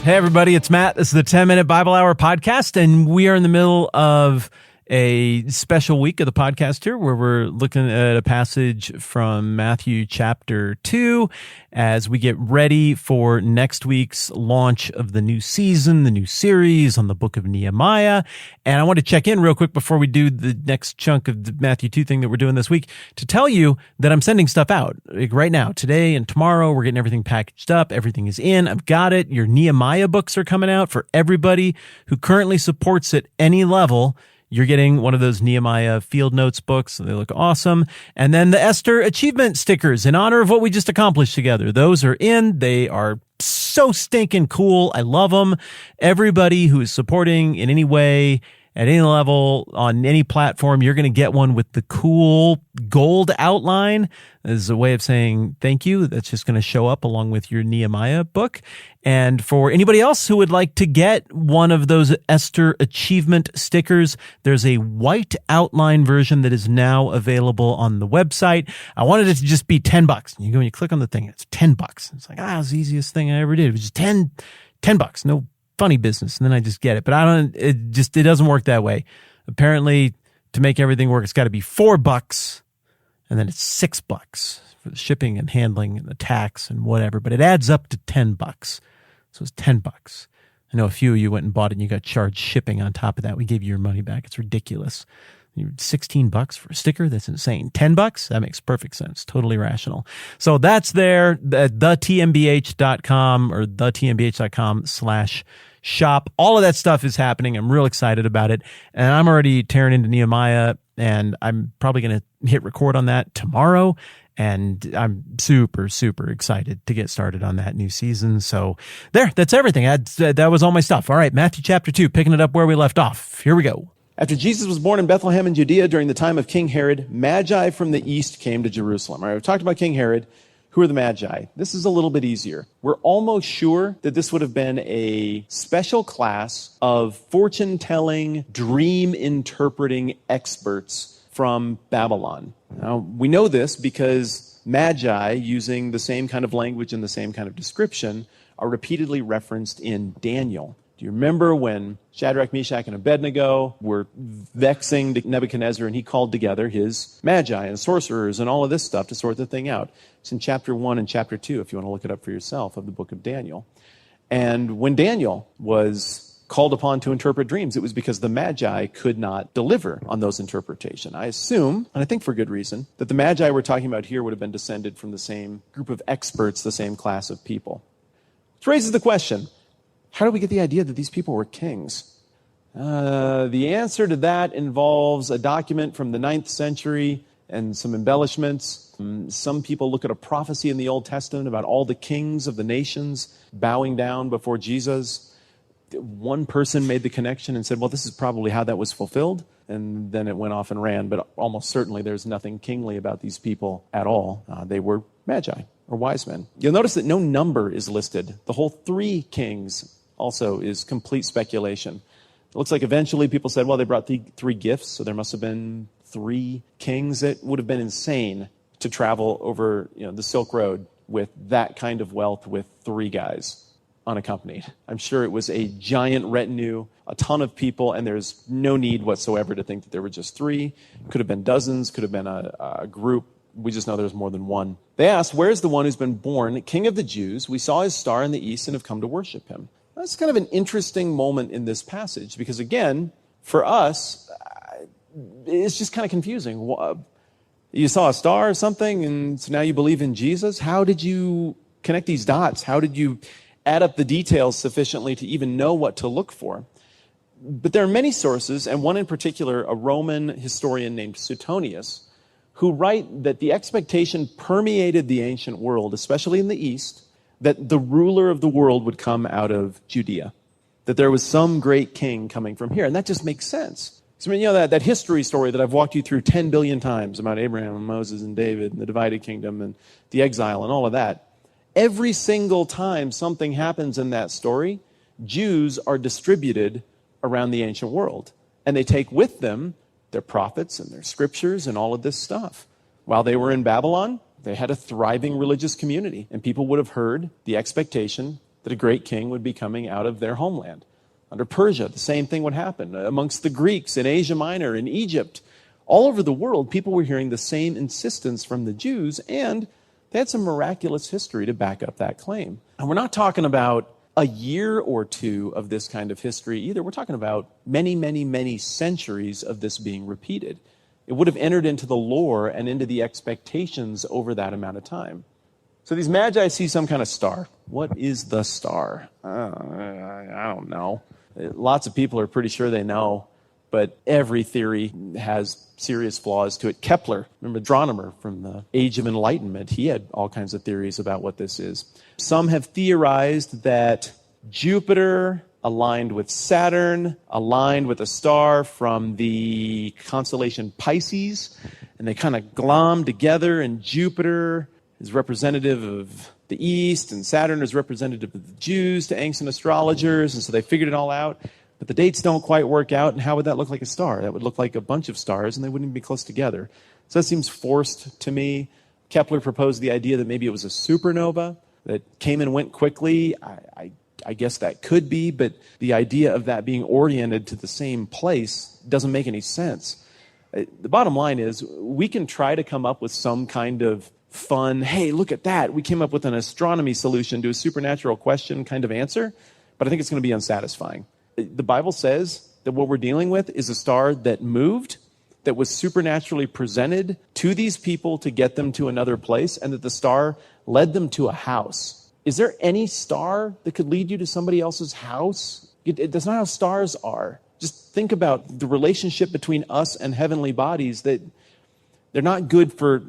Hey, everybody, it's Matt. This is the 10-Minute Bible Hour podcast, and we are in the middle of a special week of the podcast here where we're looking at a passage from Matthew chapter 2 as we get ready for next week's launch of the new season, the new series on the book of Nehemiah. And I want to check in real quick before we do the next chunk of the Matthew 2 thing that we're doing this week to tell you that I'm sending stuff out like right now. Today and tomorrow, we're getting everything packaged up. Everything is in. I've got it. Your Nehemiah books are coming out for everybody who currently supports at any level. You're getting one of those Nehemiah Field Notes books. They look awesome. And then the Esther Achievement stickers in honor of what we just accomplished together. Those are in. They are so stinking cool. I love them. Everybody who is supporting in any way, at any level, on any platform, you're going to get one with the cool gold outline as a way of saying thank you. That's just going to show up along with your Nehemiah book. And for anybody else who would like to get one of those Esther Achievement stickers, there's a white outline version that is now available on the website. I wanted it to just be $10. You go and you click on the thing, it's $10. It's like, it's the easiest thing I ever did. It was just $10. No funny business. And then I just get it. But it doesn't work that way. Apparently, to make everything work, it's got to be $4, and then it's $6 for the shipping and handling and the tax and whatever. But it adds up to $10. So it's $10. I know a few of you went and bought it and you got charged shipping on top of that. We gave you your money back. It's ridiculous. $16 for a sticker? That's insane. $10? That makes perfect sense. Totally rational. So that's there at thetmbh.com or thetmbh.com/shop. All of that stuff is happening. I'm real excited about it. And I'm already tearing into Nehemiah, and I'm probably going to hit record on that tomorrow. And I'm super, super excited to get started on that new season. So that's everything. That was all my stuff. All right, Matthew chapter 2, picking it up where we left off. Here we go. After Jesus was born in Bethlehem in Judea during the time of King Herod, Magi from the east came to Jerusalem. All right, we've talked about King Herod. Who are the Magi? This is a little bit easier. We're almost sure that this would have been a special class of fortune-telling, dream-interpreting experts from Babylon. Now, we know this because Magi, using the same kind of language and the same kind of description, are repeatedly referenced in Daniel. Do you remember when Shadrach, Meshach, and Abednego were vexing Nebuchadnezzar and he called together his magi and sorcerers and all of this stuff to sort the thing out? It's in chapter 1 and chapter 2, if you want to look it up for yourself, of the book of Daniel. And when Daniel was called upon to interpret dreams, it was because the Magi could not deliver on those interpretations. I assume, and I think for good reason, that the Magi we're talking about here would have been descended from the same group of experts, the same class of people. Which raises the question, how do we get the idea that these people were kings? The answer to that involves a document from the 9th century and some embellishments. Some people look at a prophecy in the Old Testament about all the kings of the nations bowing down before Jesus. One person made the connection and said, well, this is probably how that was fulfilled. And then it went off and ran. But almost certainly there's nothing kingly about these people at all. They were magi or wise men. You'll notice that no number is listed. The whole 3 kings also is complete speculation. It looks like eventually people said, well, they brought 3 gifts, so there must have been 3 kings. It would have been insane to travel over the Silk Road with that kind of wealth with 3 guys unaccompanied. I'm sure it was a giant retinue, a ton of people, and there's no need whatsoever to think that there were just 3. Could have been dozens, could have been a group. We just know there's more than one. They asked, where's the one who's been born King of the Jews? We saw his star in the east and have come to worship him. That's kind of an interesting moment in this passage because, again, for us, it's just kind of confusing. You saw a star or something, and so now you believe in Jesus? How did you connect these dots? How did you add up the details sufficiently to even know what to look for? But there are many sources, and one in particular, a Roman historian named Suetonius, who write that the expectation permeated the ancient world, especially in the East, that the ruler of the world would come out of Judea, that there was some great king coming from here. And that just makes sense. So, that history story that I've walked you through 10 billion times about Abraham and Moses and David and the divided kingdom and the exile and all of that, every single time something happens in that story, Jews are distributed around the ancient world. And they take with them their prophets and their scriptures and all of this stuff. While they were in Babylon, they had a thriving religious community, and people would have heard the expectation that a great king would be coming out of their homeland. Under Persia, the same thing would happen. Amongst the Greeks in Asia Minor, in Egypt, all over the world, people were hearing the same insistence from the Jews, and they had some miraculous history to back up that claim. And we're not talking about a year or two of this kind of history either. We're talking about many, many, many centuries of this being repeated. It would have entered into the lore and into the expectations over that amount of time. So these magi see some kind of star. What is the star? I don't know. Lots of people are pretty sure they know, but every theory has serious flaws to it. Kepler, remember, astronomer from the Age of Enlightenment, he had all kinds of theories about what this is. Some have theorized that Jupiter aligned with Saturn, aligned with a star from the constellation Pisces, and they kind of glommed together, and Jupiter is representative of the East, and Saturn is representative of the Jews to ancient astrologers, and so they figured it all out. But the dates don't quite work out, and how would that look like a star? That would look like a bunch of stars, and they wouldn't even be close together. So that seems forced to me. Kepler proposed the idea that maybe it was a supernova that came and went quickly. I guess that could be, but the idea of that being oriented to the same place doesn't make any sense. The bottom line is, we can try to come up with some kind of fun, hey, look at that, we came up with an astronomy solution to a supernatural question kind of answer, but I think it's going to be unsatisfying. The Bible says that what we're dealing with is a star that moved, that was supernaturally presented to these people to get them to another place, and that the star led them to a house. Is there any star that could lead you to somebody else's house? That's not how stars are. Just think about the relationship between us and heavenly bodies, that they're not good for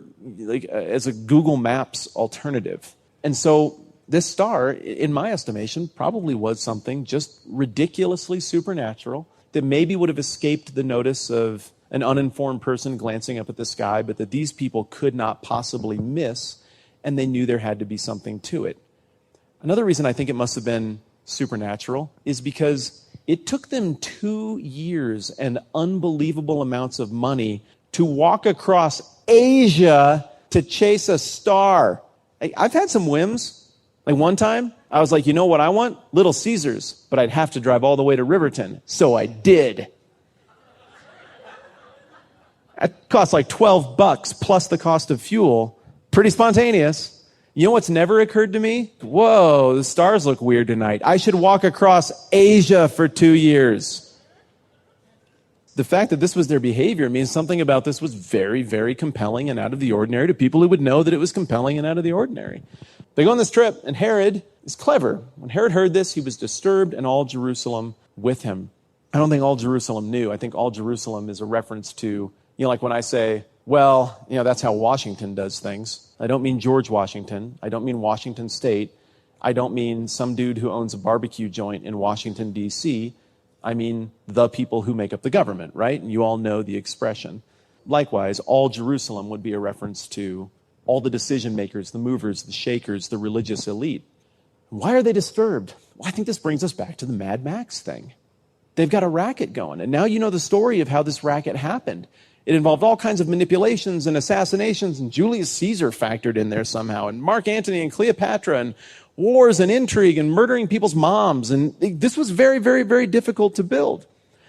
as a Google Maps alternative. And so this star, in my estimation, probably was something just ridiculously supernatural that maybe would have escaped the notice of an uninformed person glancing up at the sky, but that these people could not possibly miss, and they knew there had to be something to it. Another reason I think it must have been supernatural is because it took them 2 years and unbelievable amounts of money to walk across Asia to chase a star. I've had some whims. Like one time, I was like, you know what I want? Little Caesars, but I'd have to drive all the way to Riverton. So I did. It cost like $12 plus the cost of fuel. Pretty spontaneous. You know what's never occurred to me? Whoa, the stars look weird tonight. I should walk across Asia for 2 years. The fact that this was their behavior means something about this was very, very compelling and out of the ordinary to people who would know that it was compelling and out of the ordinary. They go on this trip, and Herod is clever. When Herod heard this, he was disturbed, and all Jerusalem with him. I don't think all Jerusalem knew. I think all Jerusalem is a reference to, like when I say, well, that's how Washington does things. I don't mean George Washington. I don't mean Washington State. I don't mean some dude who owns a barbecue joint in Washington, D.C. I mean the people who make up the government, right? And you all know the expression. Likewise, all Jerusalem would be a reference to all the decision makers, the movers, the shakers, the religious elite. Why are they disturbed? Well, I think this brings us back to the Mad Max thing. They've got a racket going, and now you know the story of how this racket happened. It involved all kinds of manipulations and assassinations, and Julius Caesar factored in there somehow, and Mark Antony and Cleopatra, and wars and intrigue and murdering people's moms. And this was very, very, very difficult to build.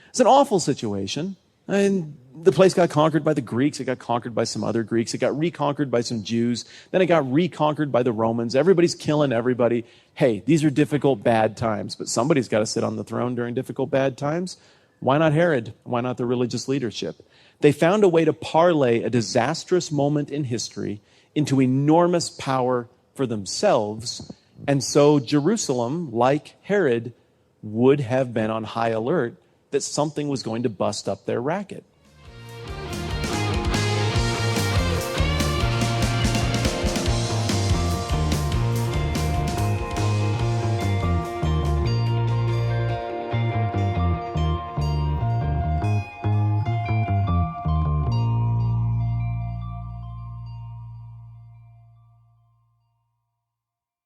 It's an awful situation. And the place got conquered by the Greeks. It got conquered by some other Greeks. It got reconquered by some Jews. Then it got reconquered by the Romans. Everybody's killing everybody. Hey, these are difficult, bad times, but somebody's got to sit on the throne during difficult, bad times. Why not Herod? Why not the religious leadership? They found a way to parlay a disastrous moment in history into enormous power for themselves. And so Jerusalem, like Herod, would have been on high alert that something was going to bust up their racket.